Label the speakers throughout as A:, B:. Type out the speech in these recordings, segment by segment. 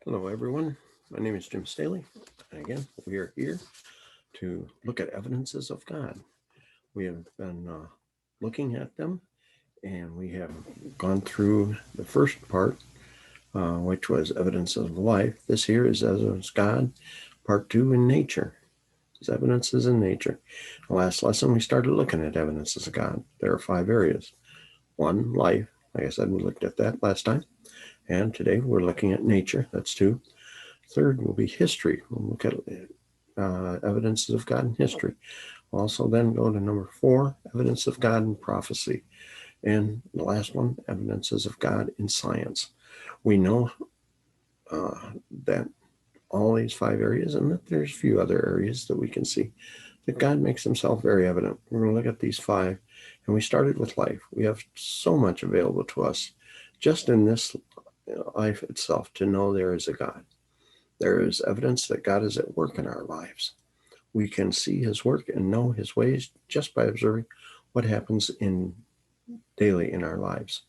A: Hello, everyone. My name is Jim Staley. And again, we are here to look at evidences of God. We have been looking at them, and we have gone through the first part, which was evidences of life. This here is evidence of God, part two in nature. It's evidences in nature. The last lesson, we started looking at evidences of God. There are 5 areas. One, life. Like I said, we looked at that last time. And today we're looking at nature. That's 2. Third will be history. We'll look at evidences of God in history. We'll also then go to number 4, evidence of God in prophecy. And the last one, evidences of God in science. We know uh, that all these 5 areas, and that there's a few other areas that we can see, that God makes himself very evident. We're going to look at these 5, and we started with life. We have so much available to us just in this life itself to know there is a God. There is evidence that God is at work in our lives. We can see his work and know his ways just by observing what happens in daily in our lives.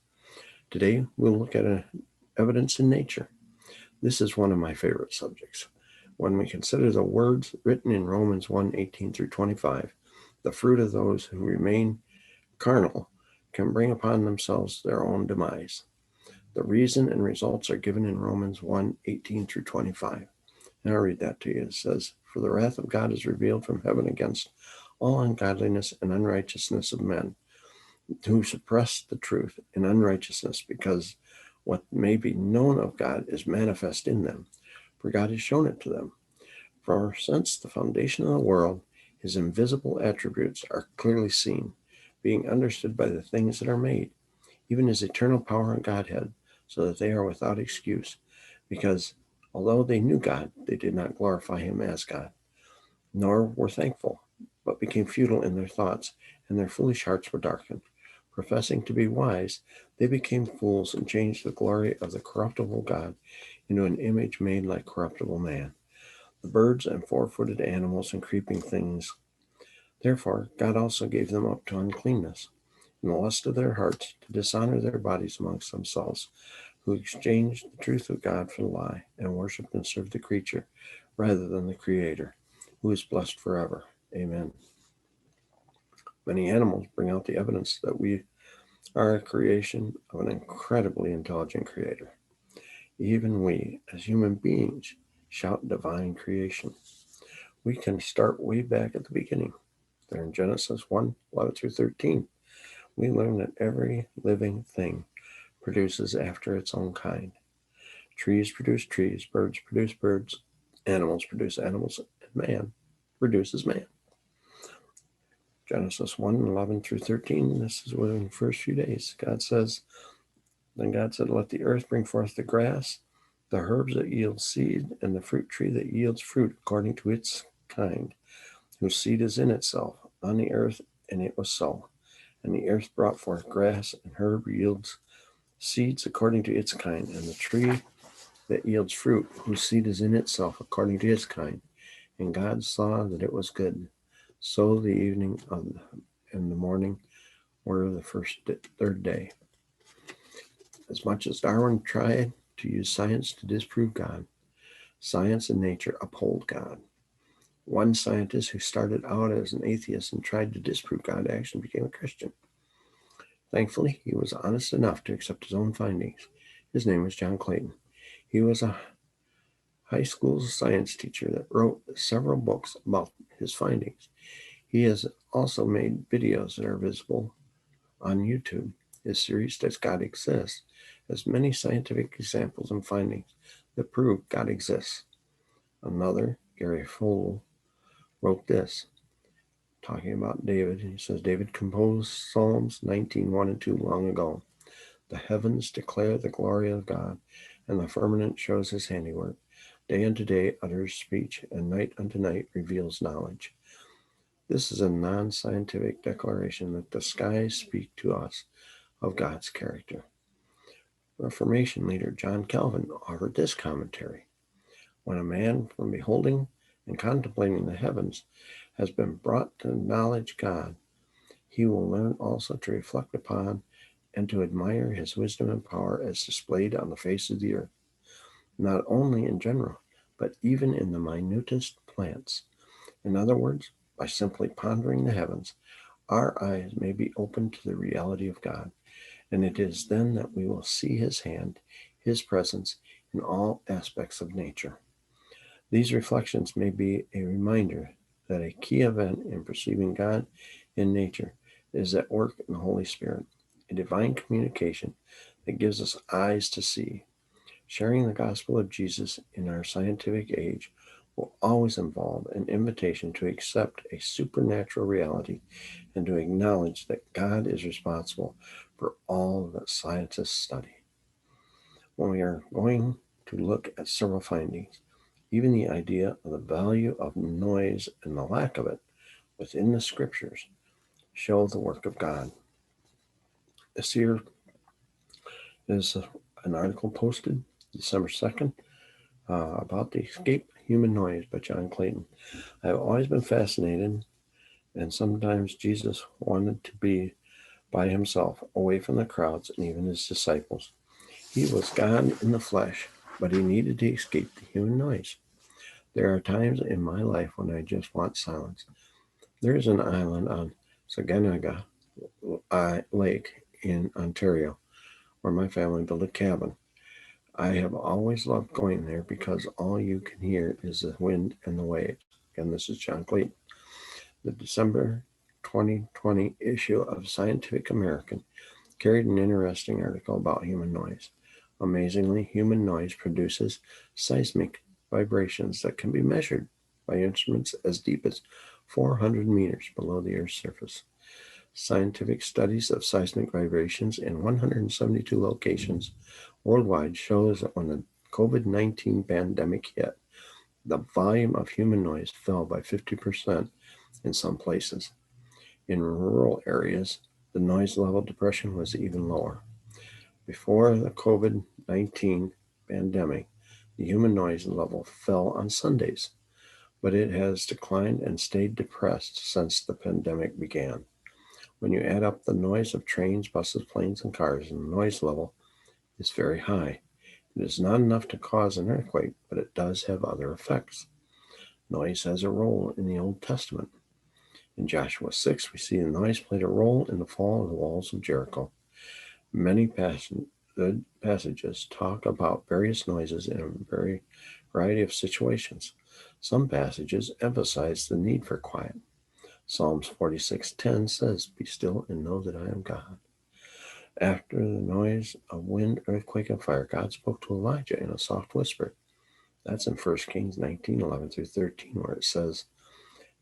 A: Today, we'll look at evidence in nature. This is one of my favorite subjects. When we consider the words written in Romans 1:18 through 25, the fruit of those who remain carnal can bring upon themselves their own demise. The reason and results are given in Romans 1:18 through 25. And I'll read that to you. It says, "For the wrath of God is revealed from heaven against all ungodliness and unrighteousness of men, who suppress the truth in unrighteousness, because what may be known of God is manifest in them, for God has shown it to them. For since the foundation of the world, his invisible attributes are clearly seen, being understood by the things that are made, even his eternal power and Godhead, so that they are without excuse, because although they knew God, they did not glorify him as God, nor were thankful, but became futile in their thoughts, and their foolish hearts were darkened. Professing to be wise, they became fools and changed the glory of the corruptible God into an image made like corruptible man, the birds and 4-footed animals and creeping things. Therefore, God also gave them up to uncleanness, in the lust of their hearts, to dishonor their bodies amongst themselves, who exchanged the truth of God for the lie, and worshipped and served the creature rather than the Creator, who is blessed forever. Amen." Many animals bring out the evidence that we are a creation of an incredibly intelligent Creator. Even we, as human beings, shout divine creation. We can start way back at the beginning. There in Genesis 1:11 through 13, we learn that every living thing produces after its own kind. Trees produce trees, birds produce birds, animals produce animals, and man produces man. Genesis 1:11 through 13, this is within the first few days. Then God said, "Let the earth bring forth the grass, the herbs that yield seed, and the fruit tree that yields fruit according to its kind, whose seed is in itself on the earth." And it was so. And the earth brought forth grass, and herb yields seeds according to its kind, and the tree that yields fruit, whose seed is in itself according to its kind. And God saw that it was good. So the evening and the morning were the third day. As much as Darwin tried to use science to disprove God, science and nature uphold God. One scientist who started out as an atheist and tried to disprove God actually became a Christian. Thankfully, he was honest enough to accept his own findings. His name was John Clayton. He was a high school science teacher that wrote several books about his findings. He has also made videos that are visible on YouTube. His series, "Does God Exist?" has many scientific examples and findings that prove God exists. Another, Gary Fowle, wrote this, talking about David. He says, "David composed Psalms 19:1 and 2 long ago. The heavens declare the glory of God, and the firmament shows his handiwork. Day unto day utters speech, and night unto night reveals knowledge." This is a non-scientific declaration that the skies speak to us of God's character. Reformation leader John Calvin offered this commentary: "When a man, from beholding and contemplating the heavens, has been brought to acknowledge God, he will learn also to reflect upon and to admire his wisdom and power as displayed on the face of the earth. not only in general, but even in the minutest plants. In other words, by simply pondering the heavens, our eyes may be opened to the reality of God, and it is then that we will see His hand, His presence in all aspects of nature. These reflections may be a reminder that a key event in perceiving God in nature is at work in the Holy Spirit, a divine communication that gives us eyes to see. Sharing the gospel of Jesus in our scientific age will always involve an invitation to accept a supernatural reality and to acknowledge that God is responsible for all that scientists study. When we are going to look at several findings, even the idea of the value of noise and the lack of it within the scriptures show the work of God. This here is an article posted December 2nd about the Escape Human Noise by John Clayton. I've always been fascinated, and sometimes Jesus wanted to be by himself, away from the crowds and even his disciples. He was God in the flesh, but he needed to escape the human noise. There are times in my life when I just want silence. There is an island on Saganaga Lake in Ontario where my family built a cabin. I have always loved going there because all you can hear is the wind and the waves. Again, this is John Clayton. The December 2020 issue of Scientific American carried an interesting article about human noise. Amazingly, human noise produces seismic vibrations that can be measured by instruments as deep as 400 meters below the Earth's surface. Scientific studies of seismic vibrations in 172 locations worldwide shows that when the COVID-19 pandemic hit, the volume of human noise fell by 50% in some places. In rural areas, the noise level depression was even lower. Before the COVID-19 pandemic, the human noise level fell on Sundays, but it has declined and stayed depressed since the pandemic began. When you add up the noise of trains, buses, planes, and cars, the noise level is very high. It is not enough to cause an earthquake, but it does have other effects. Noise has a role in the Old Testament. In Joshua 6, we see the noise played a role in the fall of the walls of Jericho. Many passages talk about various noises in a variety of situations. Some passages emphasize the need for quiet. Psalms 46:10 says, "Be still and know that I am God." After the noise of wind, earthquake, and fire, God spoke to Elijah in a soft whisper. That's in 1 Kings 19:11 through 13, where it says,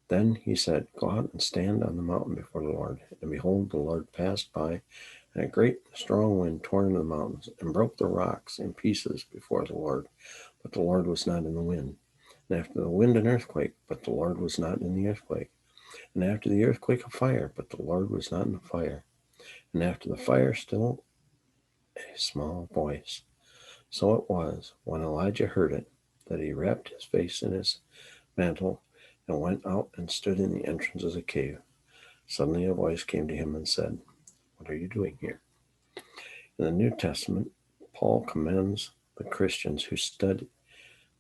A: "Then he said, Go out and stand on the mountain before the Lord. And behold, the Lord passed by, and a great strong wind tore into the mountains and broke the rocks in pieces before the Lord. But the Lord was not in the wind. And after the wind, an earthquake, but the Lord was not in the earthquake. And after the earthquake, a fire, but the Lord was not in the fire. And after the fire, still a small voice. So it was, when Elijah heard it, that he wrapped his face in his mantle and went out and stood in the entrance of the cave. Suddenly a voice came to him and said, What are you doing here?" In the New Testament, Paul commends the Christians who study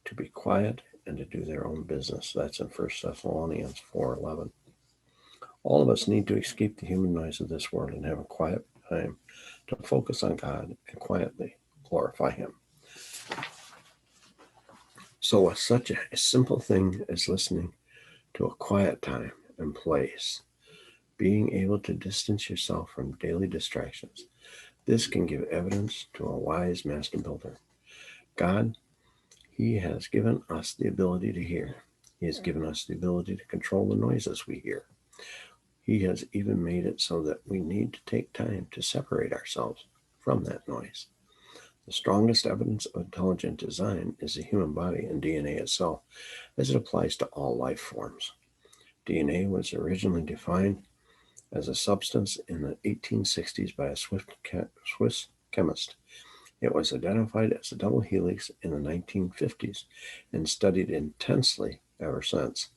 A: to be quiet and to do their own business. That's in 1 Thessalonians 4:11. All of us need to escape the human noise of this world and have a quiet time to focus on God and quietly glorify Him. So, with such a simple thing as listening to a quiet time and place, being able to distance yourself from daily distractions, this can give evidence to a wise master builder. God, He has given us the ability to hear. He has given us the ability to control the noises we hear. He has even made it so that we need to take time to separate ourselves from that noise. The strongest evidence of intelligent design is the human body and DNA itself, as it applies to all life forms. DNA was originally defined as a substance in the 1860s by a Swiss chemist. It was identified as a double helix in the 1950s and studied intensely ever since.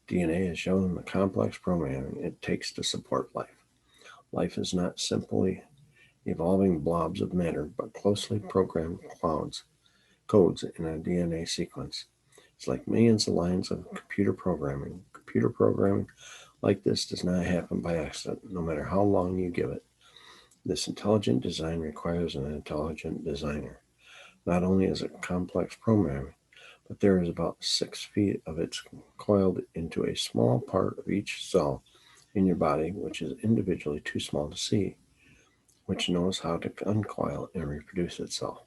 A: DNA has shown the complex programming it takes to support life. Life is not simply evolving blobs of matter, but closely programmed clouds codes in a DNA sequence. It's like millions of lines of computer programming. Computer programming like this does not happen by accident, no matter how long you give it. This intelligent design requires an intelligent designer. Not only is it complex programming, but there is about 6 feet of it coiled into a small part of each cell in your body, which is individually too small to see, which knows how to uncoil and reproduce itself.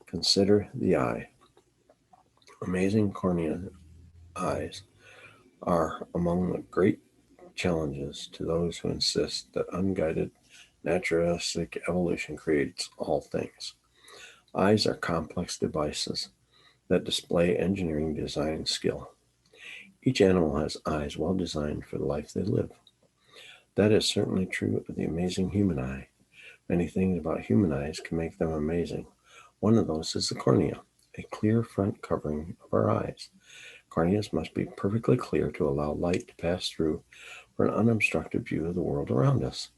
A: Consider the eye. Amazing cornea eyes are among the great challenges to those who insist that unguided naturalistic evolution creates all things. Eyes are complex devices that display engineering design skill. Each animal has eyes well designed for the life they live. That is certainly true of the amazing human eye. Many things about human eyes can make them amazing. One of those is the cornea, a clear front covering of our eyes. Corneas must be perfectly clear to allow light to pass through for an unobstructed view of the world around us.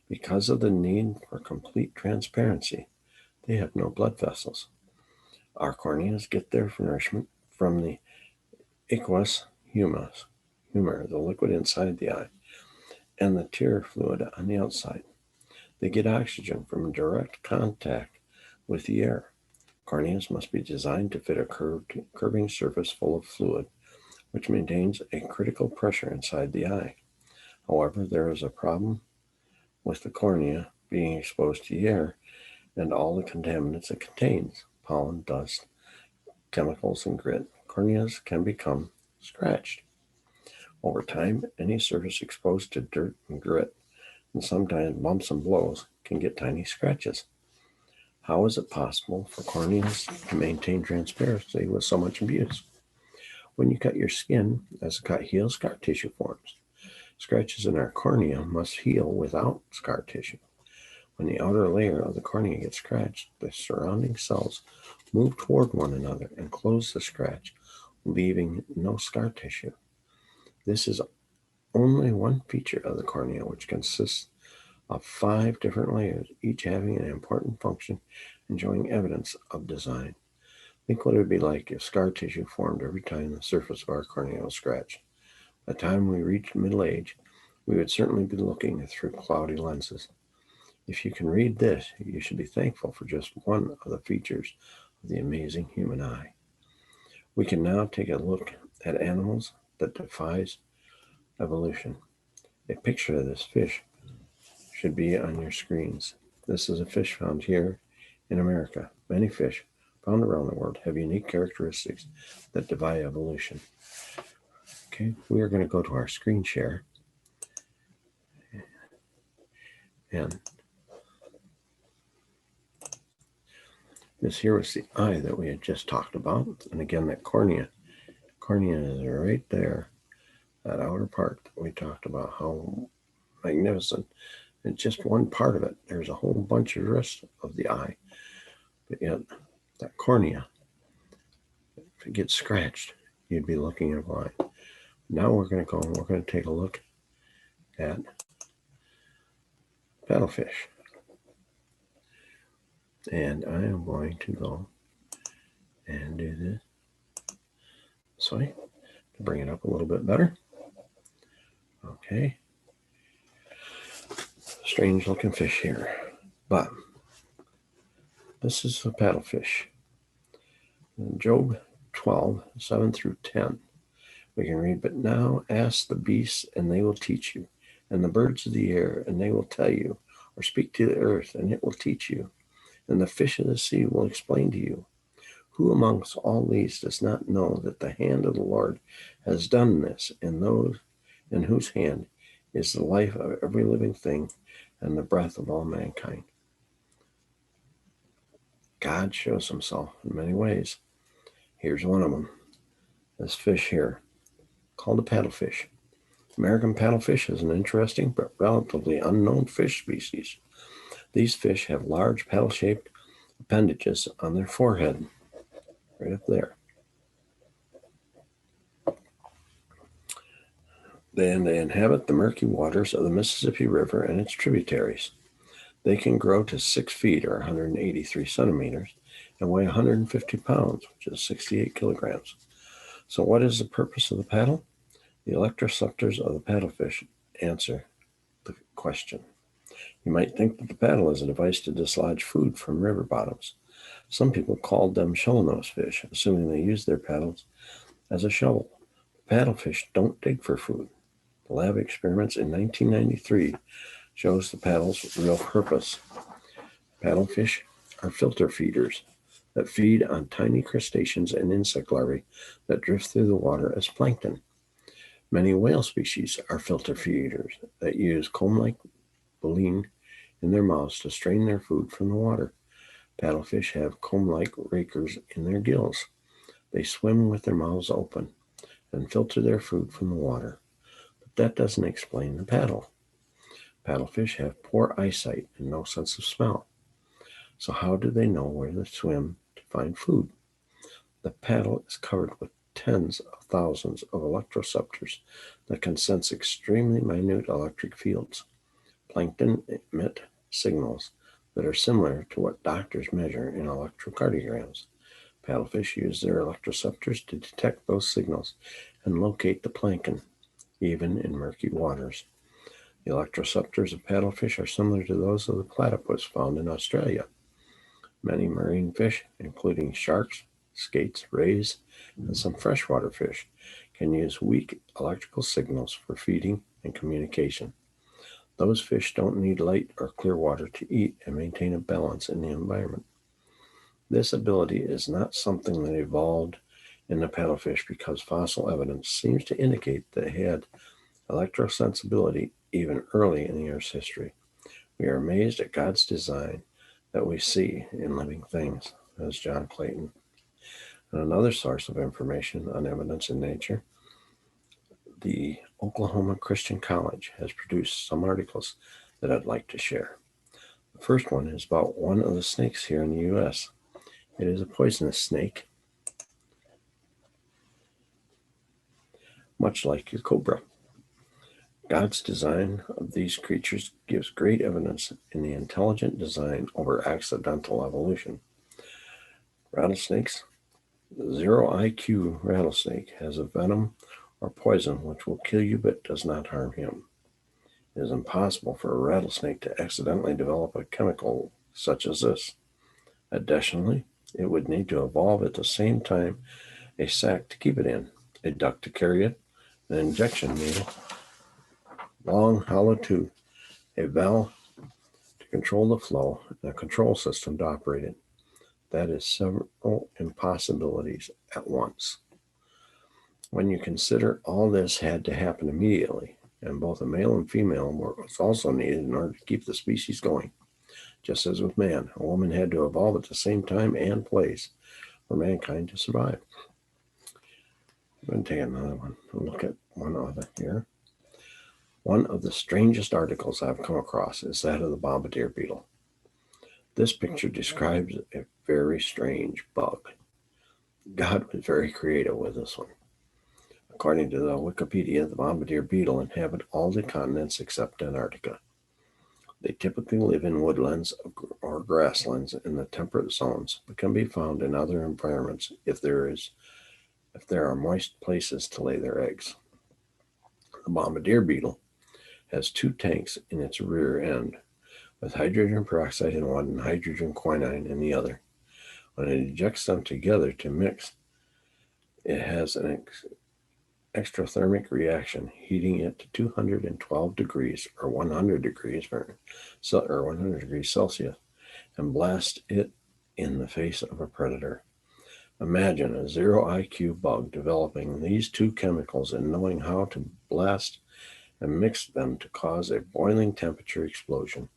A: Because of the need for complete transparency, they have no blood vessels. Our corneas get their nourishment from the aqueous humor, the liquid inside the eye, and the tear fluid on the outside. They get oxygen from direct contact with the air. Corneas must be designed to fit a curving surface full of fluid, which maintains a critical pressure inside the eye. However, there is a problem with the cornea being exposed to the air and all the contaminants it contains: pollen, dust, chemicals, and grit. Corneas can become scratched. Over time, any surface exposed to dirt and grit, and sometimes bumps and blows, can get tiny scratches. How is it possible for corneas to maintain transparency with so much abuse? When you cut your skin, as the cut heals, scar tissue forms. Scratches in our cornea must heal without scar tissue. When the outer layer of the cornea gets scratched, the surrounding cells move toward one another and close the scratch, leaving no scar tissue. This is only one feature of the cornea, which consists of 5 different layers, each having an important function and showing evidence of design. Think what it would be like if scar tissue formed every time the surface of our cornea was scratched. By the time we reached middle age, we would certainly be looking through cloudy lenses. If you can read this, you should be thankful for just one of the features of the amazing human eye. We can now take a look at animals that defies evolution. A picture of this fish should be on your screens. This is a fish found here in America. Many fish found around the world have unique characteristics that defy evolution. Okay, we are going to go to our screen share. And this here was the eye that we had just talked about. And again, that cornea. Cornea is right there, that outer part that we talked about, how magnificent. And just one part of it. There's a whole bunch of the rest of the eye. But yet, that cornea, if it gets scratched, you'd be looking at blind. Now we're going to go and we're going to take a look at paddlefish. And I am going to go and do this way to bring it up a little bit better. Okay. Strange looking fish here, but this is a paddlefish. In Job 12, 7 through 10, we can read, "But now ask the beasts, and they will teach you, and the birds of the air, and they will tell you, or speak to the earth, and it will teach you, and the fish of the sea will explain to you. Who amongst all these does not know that the hand of the Lord has done this, and those in whose hand is the life of every living thing and the breath of all mankind?" God shows himself in many ways. Here's one of them. This fish here, called a paddlefish. American paddlefish is an interesting but relatively unknown fish species. These fish have large paddle-shaped appendages on their forehead, right up there. They inhabit the murky waters of the Mississippi River and its tributaries. They can grow to 6 feet or 183 centimeters and weigh 150 pounds, which is 68 kilograms. So what is the purpose of the paddle? The electroceptors of the paddlefish answer the question. You might think that the paddle is a device to dislodge food from river bottoms. Some people called them shovel-nosed fish, assuming they use their paddles as a shovel. Paddlefish don't dig for food. The lab experiments in 1993 shows the paddle's real purpose. Paddlefish are filter feeders that feed on tiny crustaceans and insect larvae that drift through the water as plankton. Many whale species are filter feeders that use comb-like baleen in their mouths to strain their food from the water. Paddlefish have comb-like rakers in their gills. They swim with their mouths open and filter their food from the water. But that doesn't explain the paddle. Paddlefish have poor eyesight and no sense of smell. So how do they know where to swim to find food? The paddle is covered with tens of thousands of electroceptors that can sense extremely minute electric fields. Plankton emit signals that are similar to what doctors measure in electrocardiograms. Paddlefish use their electroceptors to detect those signals and locate the plankton, even in murky waters. The electroceptors of paddlefish are similar to those of the platypus found in Australia. Many marine fish, including sharks, skates, rays, and some freshwater fish, can use weak electrical signals for feeding and communication. Those fish don't need light or clear water to eat and maintain a balance in the environment. This ability is not something that evolved in the paddlefish because fossil evidence seems to indicate they had electrosensibility even early in the Earth's history. We are amazed at God's design that we see in living things, says John Clayton. And another source of information on evidence in nature, the Oklahoma Christian College has produced some articles that I'd like to share. The first one is about one of the snakes here in the U.S. It is a poisonous snake, much like your cobra. God's design of these creatures gives great evidence in the intelligent design over accidental evolution. Rattlesnakes. The 0 IQ rattlesnake has a venom or poison which will kill you but does not harm him. It is impossible for a rattlesnake to accidentally develop a chemical such as this. Additionally, it would need to evolve at the same time a sac to keep it in, a duct to carry it, an injection needle, long hollow tube, a valve to control the flow, and a control system to operate it. That is several impossibilities at once. When you consider all this had to happen immediately, and both a male and female was also needed in order to keep the species going. Just as with man, a woman had to evolve at the same time and place for mankind to survive. I'm going to take another one and look at one other here. One of the strangest articles I've come across is that of the bombardier beetle. This picture describes a very strange bug. God was very creative with this one. According to the Wikipedia, the bombardier beetle inhabit all the continents except Antarctica. They typically live in woodlands or grasslands in the temperate zones, but can be found in other environments if there are moist places to lay their eggs. The bombardier beetle has two tanks in its rear end, with hydrogen peroxide in one and hydrogen quinine in the other. When it ejects them together to mix, it has an exothermic reaction, heating it to 212 degrees or 100 degrees Celsius, and blast it in the face of a predator. Imagine a 0 IQ bug developing these two chemicals and knowing how to blast and mix them to cause a boiling temperature explosion.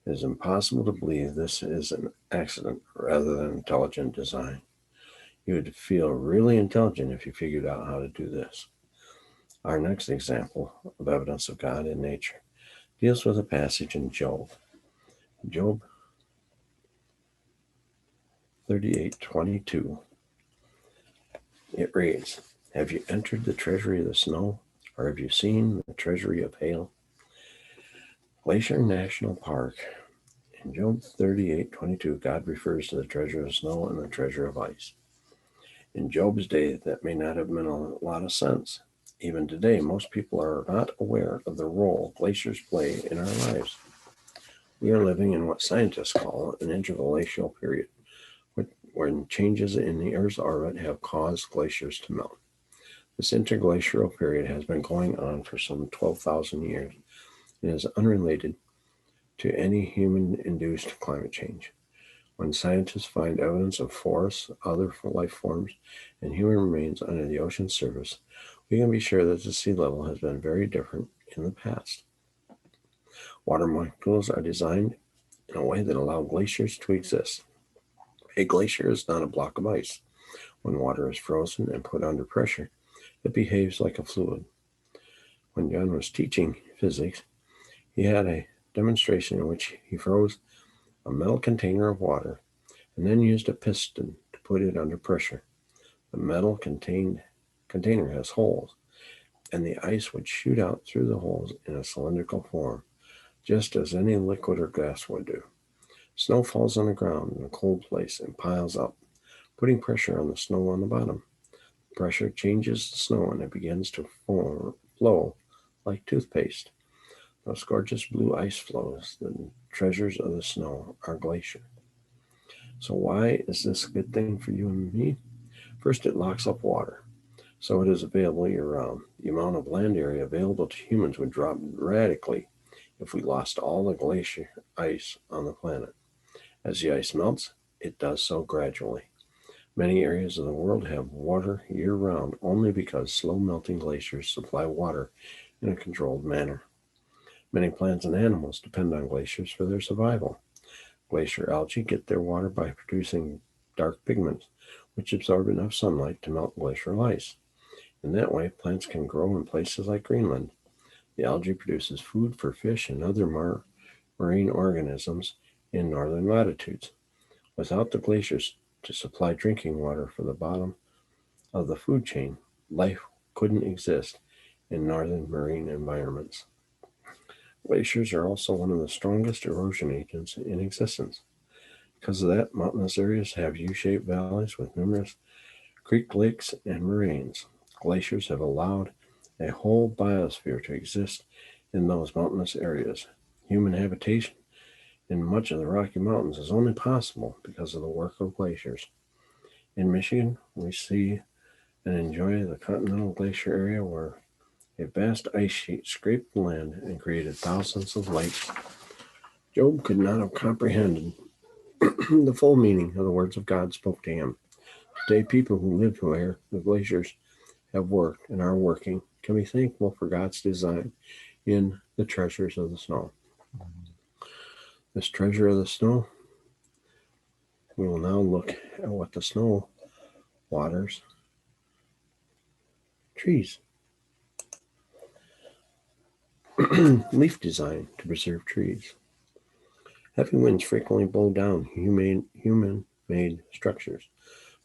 A: It is impossible to believe this is an accident rather than intelligent design. You would feel really intelligent if you figured out how to do this. Our next example of evidence of God in nature deals with a passage in Job. Job 38:22. It reads, "Have you entered the treasury of the snow, or have you seen the treasury of hail?" Glacier National Park In Job 38:22, God refers to the treasure of snow and the treasure of ice. In Job's day, that may not have meant a lot of sense. Even today, most people are not aware of the role glaciers play in our lives. We are living in what scientists call an interglacial period, when changes in the Earth's orbit have caused glaciers to melt. This interglacial period has been going on for some 12,000 years and is unrelated to any human-induced climate change. When scientists find evidence of forests, other life forms, and human remains under the ocean's surface, we can be sure that the sea level has been very different in the past. Water molecules are designed in a way that allow glaciers to exist. A glacier is not a block of ice. When water is frozen and put under pressure, it behaves like a fluid. When John was teaching physics, he had a demonstration in which he froze a metal container of water and then used a piston to put it under pressure. The metal container has holes, and the ice would shoot out through the holes in a cylindrical form, just as any liquid or gas would do. Snow falls on the ground in a cold place and piles up, putting pressure on the snow on the bottom. Pressure changes the snow and it begins to flow like toothpaste. Those gorgeous blue ice flows, the treasures of the snow, are glacier. So why is this a good thing for you and me? First, it locks up water, so it is available year-round. The amount of land area available to humans would drop radically if we lost all the glacier ice on the planet. As the ice melts, it does so gradually. Many areas of the world have water year-round only because slow-melting glaciers supply water in a controlled manner. Many plants and animals depend on glaciers for their survival. Glacier algae get their water by producing dark pigments, which absorb enough sunlight to melt glacial ice. In that way, plants can grow in places like Greenland. The algae produces food for fish and other marine organisms in northern latitudes. Without the glaciers to supply drinking water for the bottom of the food chain, life couldn't exist in northern marine environments. Glaciers are also one of the strongest erosion agents in existence. Because of that, mountainous areas have U-shaped valleys with numerous creek lakes and moraines. Glaciers have allowed a whole biosphere to exist in those mountainous areas. Human habitation in much of the Rocky Mountains is only possible because of the work of glaciers. In Michigan, we see and enjoy the Continental Glacier area where a vast ice sheet scraped the land and created thousands of lakes. Job could not have comprehended the full meaning of the words of God spoke to him. Today, people who live where the glaciers have worked and are working can be thankful for God's design in the treasures of the snow. This treasure of the snow, we will now look at what the snow waters trees. Leaf design to preserve trees. Heavy winds frequently blow down human-made structures,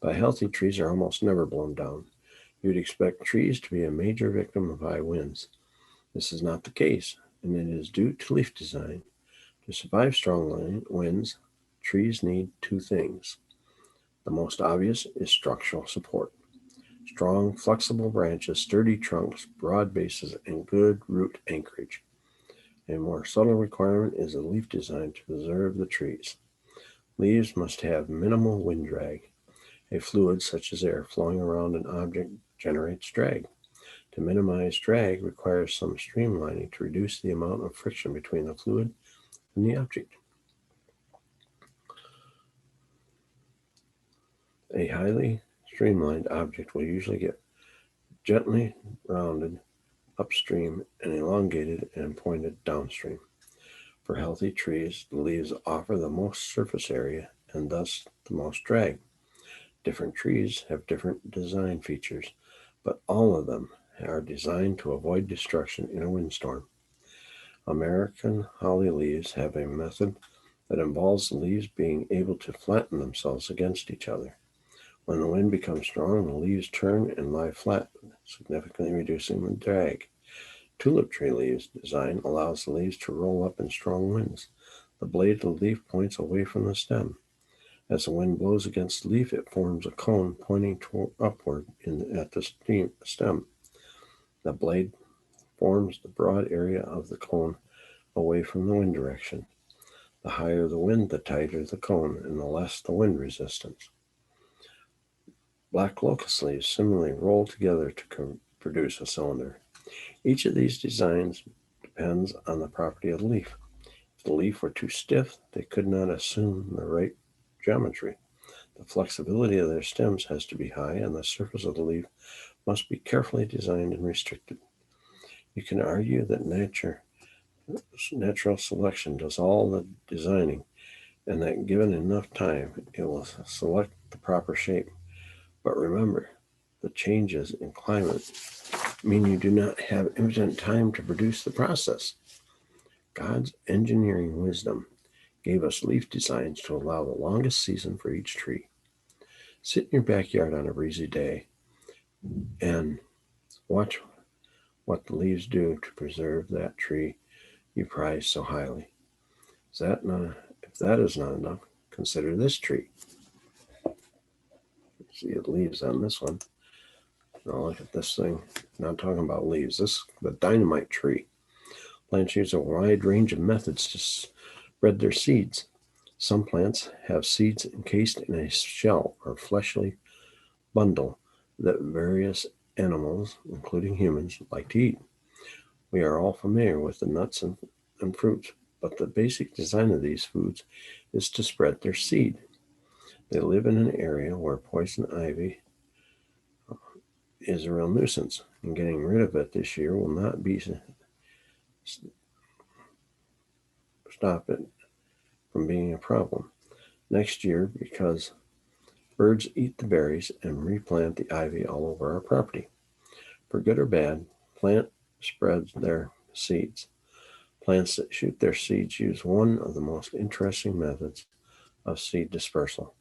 A: but healthy trees are almost never blown down. You'd expect trees to be a major victim of high winds. This is not the case, and it is due to leaf design. To survive strong winds, trees need two things. The most obvious is structural support. Strong, flexible branches, sturdy trunks, broad bases, and good root anchorage. A more subtle requirement is a leaf design to preserve the trees. Leaves must have minimal wind drag. A fluid such as air flowing around an object generates drag. To minimize drag requires some streamlining to reduce the amount of friction between the fluid and the object. A highly streamlined object will usually get gently rounded upstream and elongated and pointed downstream. For healthy trees, the leaves offer the most surface area and thus the most drag. Different trees have different design features, but all of them are designed to avoid destruction in a windstorm. American holly leaves have a method that involves the leaves being able to flatten themselves against each other. When the wind becomes strong, the leaves turn and lie flat, significantly reducing the drag. Tulip tree leaves design allows the leaves to roll up in strong winds. The blade of the leaf points away from the stem. As the wind blows against the leaf, it forms a cone pointing upward at the stem. The blade forms the broad area of the cone away from the wind direction. The higher the wind, the tighter the cone, and the less the wind resistance. Black locust leaves similarly roll together to produce a cylinder. Each of these designs depends on the property of the leaf. If the leaf were too stiff, they could not assume the right geometry. The flexibility of their stems has to be high, and the surface of the leaf must be carefully designed and restricted. You can argue that natural selection does all the designing, and that given enough time, it will select the proper shape. But remember, the changes in climate mean you do not have infinite time to produce the process. God's engineering wisdom gave us leaf designs to allow the longest season for each tree. Sit in your backyard on a breezy day and watch what the leaves do to preserve that tree you prize so highly. If that is not enough, consider this tree. See the leaves on this one. Now look at this thing. Not talking about leaves. This is the dynamite tree. Plants use a wide range of methods to spread their seeds. Some plants have seeds encased in a shell or fleshly bundle that various animals, including humans, like to eat. We are all familiar with the nuts and fruits, but the basic design of these foods is to spread their seed. They live in an area where poison ivy is a real nuisance, and getting rid of it this year will not be stop it from being a problem next year, because birds eat the berries and replant the ivy all over our property. For good or bad, plant spreads their seeds. Plants that shoot their seeds use one of the most interesting methods of seed dispersal.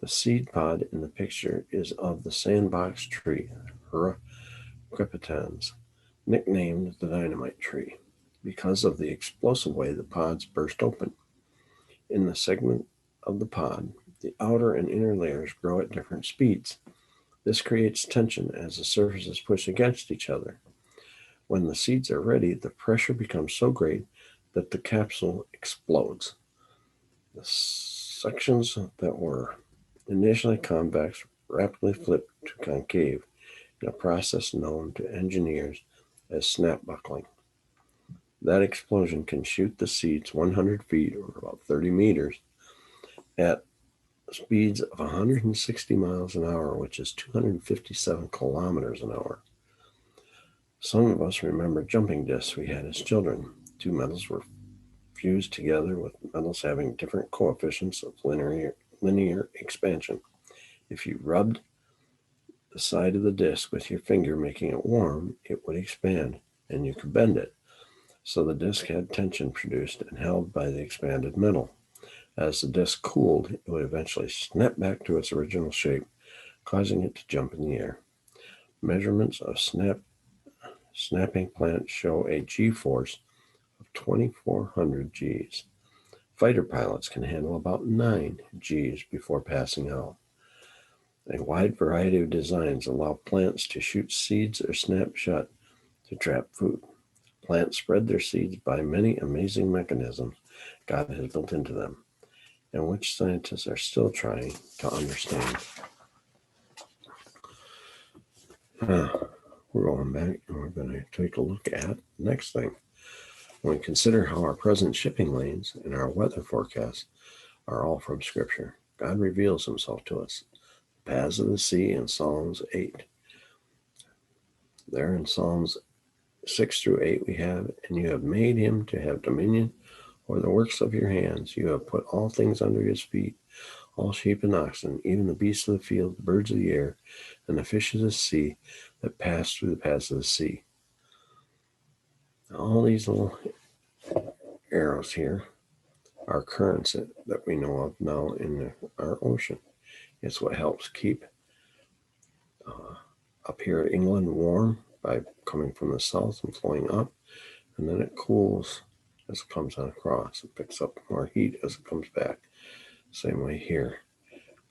A: The seed pod in the picture is of the sandbox tree, Hura crepitans, nicknamed the dynamite tree, because of the explosive way the pods burst open. In the segment of the pod, the outer and inner layers grow at different speeds. This creates tension as the surfaces push against each other. When the seeds are ready, the pressure becomes so great that the capsule explodes. The sections that were initially convex rapidly flip to concave in a process known to engineers as snap buckling. That explosion can shoot the seeds 100 feet or about 30 meters at speeds of 160 miles an hour, which is 257 kilometers an hour. Some of us remember jumping discs we had as children. Two metals were fused together with metals having different coefficients of linear expansion. If you rubbed the side of the disc with your finger, making it warm, it would expand, and you could bend it. So the disc had tension produced and held by the expanded metal. As the disc cooled, it would eventually snap back to its original shape, causing it to jump in the air. Measurements of snapping plants show a G-force of 2,400 Gs. Fighter pilots can handle about 9 Gs before passing out. A wide variety of designs allow plants to shoot seeds or snap shut to trap food. Plants spread their seeds by many amazing mechanisms God has built into them, and which scientists are still trying to understand. We're going back and we're going to take a look at the next thing. When we consider how our present shipping lanes and our weather forecasts are all from Scripture, God reveals himself to us. The paths of the sea in Psalms 8. There in Psalms 6 through 8 we have, and you have made him to have dominion over the works of your hands. You have put all things under his feet, all sheep and oxen, even the beasts of the field, the birds of the air, and the fish of the sea that pass through the paths of the sea. All these little arrows here are currents that we know of now in our ocean. It's what helps keep up here in England warm by coming from the south and flowing up, and then it cools as it comes on across. It picks up more heat as it comes back. Same way here.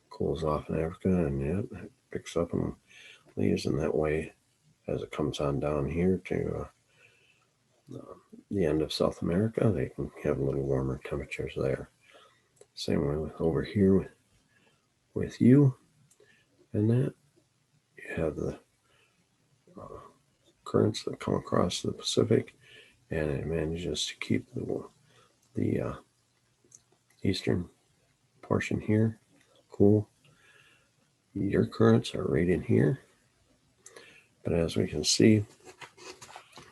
A: Cools off in Africa, and it picks up and leaves in that way as it comes on down here to the end of South America. They can have a little warmer temperatures there. Same way with over here with you and that. You have the currents that come across the Pacific, and it manages to keep the eastern portion here cool. Your currents are right in here. But as we can see,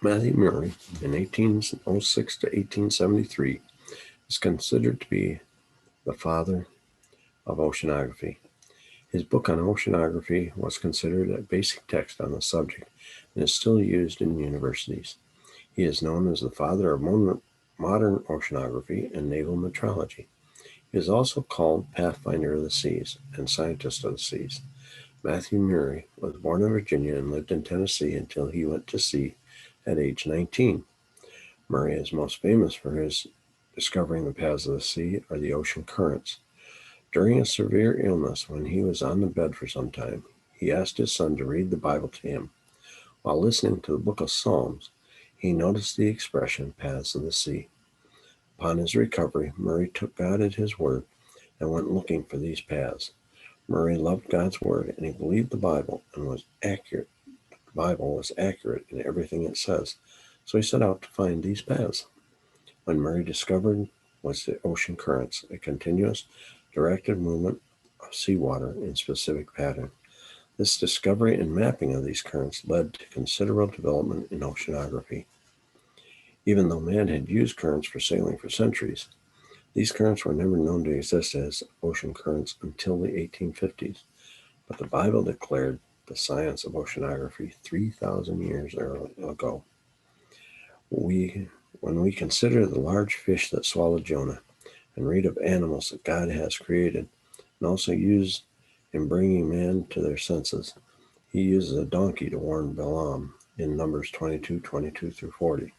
A: Matthew Murray in 1806 to 1873 is considered to be the father of oceanography. His book on oceanography was considered a basic text on the subject and is still used in universities. He is known as the father of modern oceanography and naval metrology. He is also called Pathfinder of the Seas and Scientist of the Seas. Matthew Murray was born in Virginia and lived in Tennessee until he went to sea at age 19. Murray is most famous for his discovering the paths of the sea or the ocean currents. During a severe illness, when he was on the bed for some time, he asked his son to read the Bible to him. While listening to the book of Psalms, he noticed the expression paths of the sea. Upon his recovery, Murray took God at his word and went looking for these paths. Murray loved God's word and he believed the Bible and was accurate. The Bible was accurate in everything it says, so he set out to find these paths. When Murray discovered was the ocean currents, a continuous, directed movement of seawater in specific pattern. This discovery and mapping of these currents led to considerable development in oceanography. Even though man had used currents for sailing for centuries, these currents were never known to exist as ocean currents until the 1850s. But the Bible declared the science of oceanography 3,000 years ago. When we consider the large fish that swallowed Jonah and read of animals that God has created and also used in bringing man to their senses, he uses a donkey to warn Balaam in Numbers 22:22 through 40.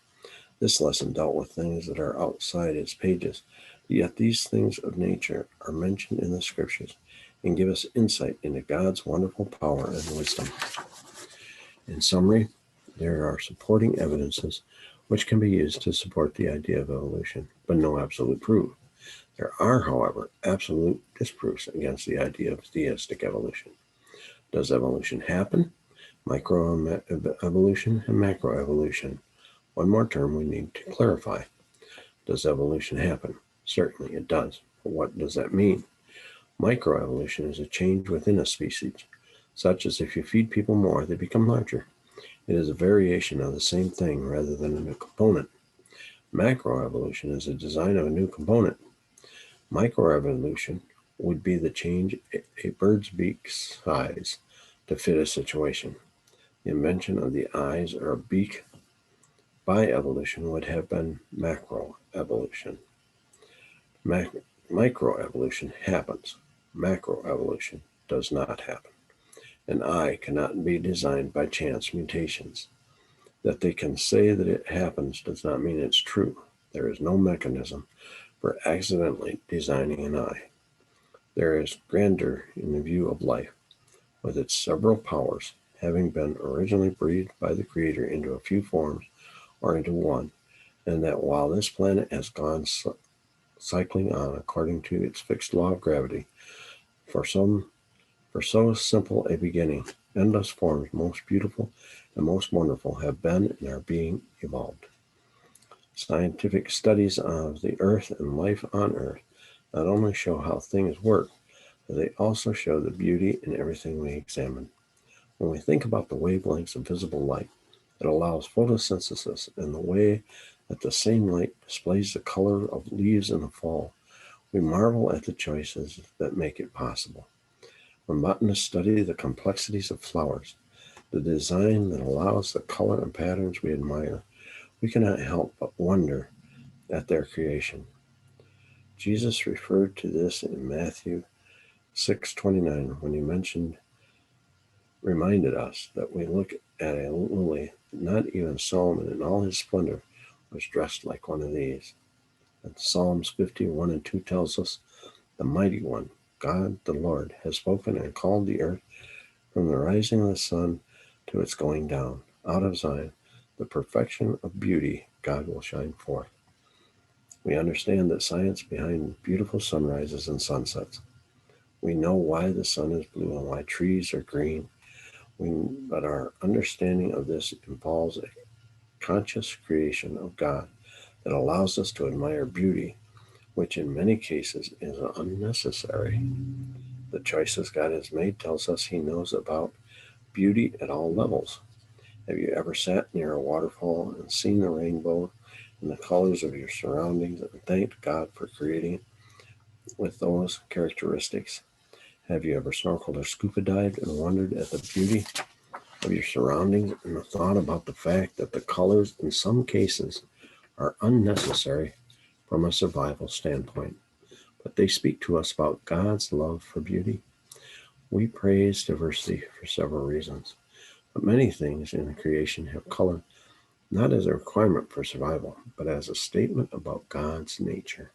A: This lesson dealt with things that are outside its pages, yet these things of nature are mentioned in the scriptures and give us insight into God's wonderful power and wisdom. In summary, there are supporting evidences which can be used to support the idea of evolution, but no absolute proof. There are, however, absolute disproofs against the idea of theistic evolution. Does evolution happen? Microevolution and macroevolution. One more term we need to clarify. Does evolution happen? Certainly it does. But what does that mean? Microevolution is a change within a species, such as if you feed people more, they become larger. It is a variation of the same thing rather than a new component. Macroevolution is a design of a new component. Microevolution would be the change a bird's beak size to fit a situation. The invention of the eyes or a beak by evolution would have been macroevolution. Microevolution happens. Macroevolution does not happen. An eye cannot be designed by chance mutations. That they can say that it happens does not mean it's true. There is no mechanism for accidentally designing an eye. There is grandeur in the view of life, with its several powers having been originally breathed by the Creator into a few forms or into one, and that while this planet has gone cycling on according to its fixed law of gravity, for so simple a beginning, endless forms most beautiful and most wonderful have been and are being evolved. Scientific studies of the earth and life on earth not only show how things work, but they also show the beauty in everything we examine. When we think about the wavelengths of visible light that allows photosynthesis and the way that the same light displays the color of leaves in the fall, we marvel at the choices that make it possible. When botanists study the complexities of flowers, the design that allows the color and patterns we admire, we cannot help but wonder at their creation. Jesus referred to this in Matthew 6:29 when he reminded us that we look at a lily, not even Solomon in all his splendor was dressed like one of these. And Psalms 51 and 2 tells us, the mighty one, God the Lord, has spoken and called the earth from the rising of the sun to its going down. Out of Zion, the perfection of beauty, God will shine forth. We understand the science behind beautiful sunrises and sunsets. We know why the sun is blue and why trees are green. But our understanding of this involves a conscious creation of God that allows us to admire beauty, which in many cases is unnecessary. The choices God has made tells us he knows about beauty at all levels. Have you ever sat near a waterfall and seen the rainbow and the colors of your surroundings and thanked God for creating it with those characteristics? Have you ever snorkeled or scuba dived and wondered at the beauty of your surroundings and the thought about the fact that the colors in some cases are unnecessary from a survival standpoint, but they speak to us about God's love for beauty? We praise diversity for several reasons, but many things in creation have color not as a requirement for survival, but as a statement about God's nature.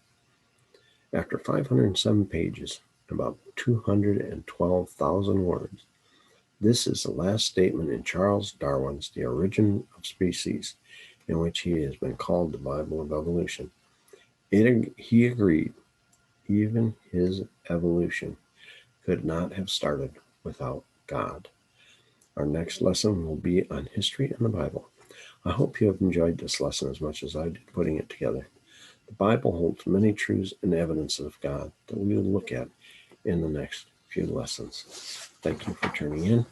A: After 507 pages, about 212,000 words, this is the last statement in Charles Darwin's The Origin of Species, in which he has been called the Bible of Evolution. He agreed even his evolution could not have started without God. Our next lesson will be on history and the Bible. I hope you have enjoyed this lesson as much as I did putting it together. The Bible holds many truths and evidence of God that we will look at in the next few lessons. Thank you for tuning in,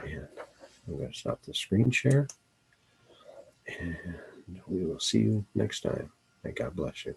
A: and I'm going to stop the screen share, and we will see you next time. May God bless you.